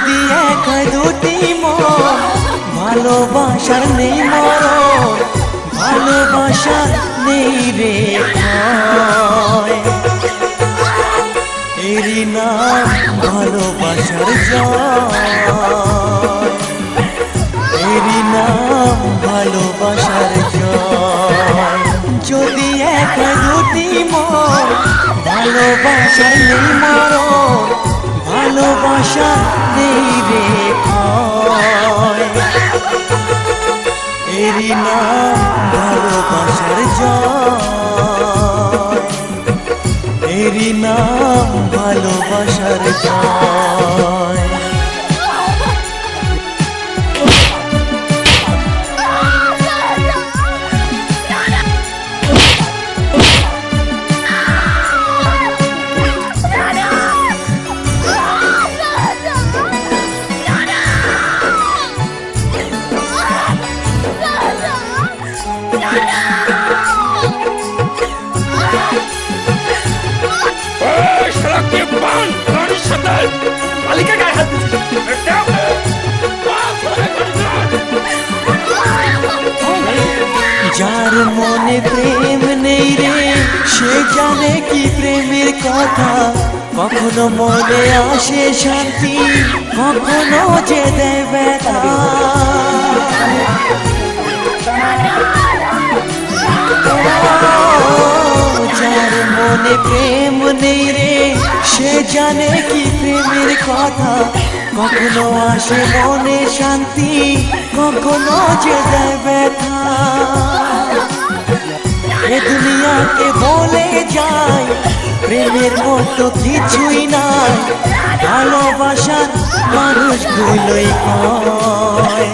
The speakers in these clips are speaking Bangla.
যদি এক হয় দুটি মন, ভালোবাসার নেই মরণ, ভালোবাসার নেই রে ক্ষয়। এরই নাম ভালোবাসার জয়, এরই নাম ভালোবাসার জয়। যদি এক হয় দুটি মন, ভালোবাসার নেই মরণ, ভালোবাসা নেই রে ক্ষয়। এরই নাম ভালোবাসার জয়, এরই নাম ভালোবাসার জয়। যার মনে প্রেম নেই রে, সে জানে কি প্রেমের কথা। কখনো মনে আসে শান্তি, কখনো যে দেয় ব্যথা। যার মনে প্রেম নেই রে, সে জানে কি প্রেমের কথা। কখনো আসে মনে শান্তি, কখনো যে দেয় ব্যথা। এ দুনিয়াকে বলে যায় প্রেমের মতো কিছুই নাই, ভালোবাসার মানুষগুলোই কয়।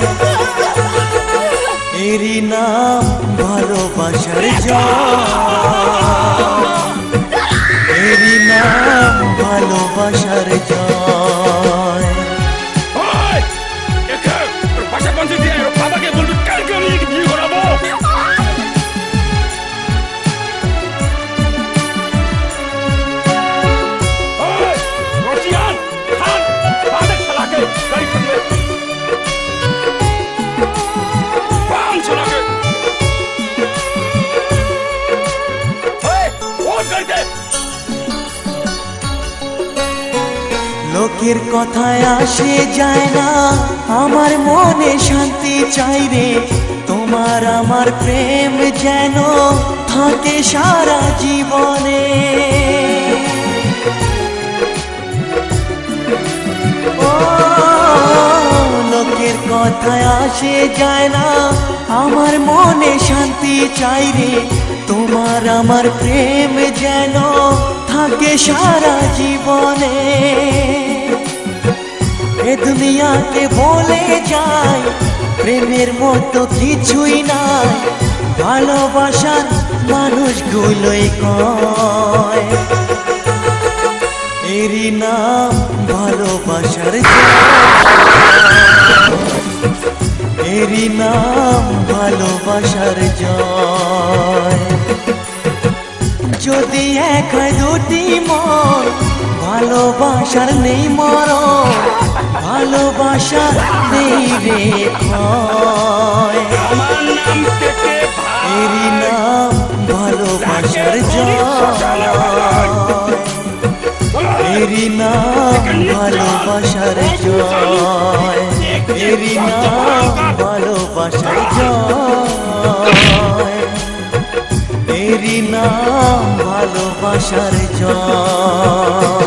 এরই নাম ভালোবাসার জয়, এরই নাম ভালোবাসার জয়। লোকের কথায় আসে যায় না, আমার মনে শান্তি চাই রে। তোমার আমার প্রেম যেন থাকে সারা জীবনে। ও লোকের কথায় আসে যায় না, আমার মনে শান্তি চাই রে। তোমার আমার প্রেম যেন থাকে সারা জীবনে। এ দুনিয়াকে বলে যায় প্রেমের মতো কিছুই নাই, ভালোবাসার মানুষগুলোই কয়। এরই নাম ভালোবাসার জয়, এরই নাম ভালোবাসার জয়। যদি এক হয় দুটি মন, ভালোবাসার নেই মরণ, ভালোবাসার নেই রে ক্ষয়। এরই নাম ভালোবাসার জয়, এরই নাম ভালোবাসার জয়, এরই নাম ভালোবাসার জয়, এরই নাম ভালোবাসার জয়।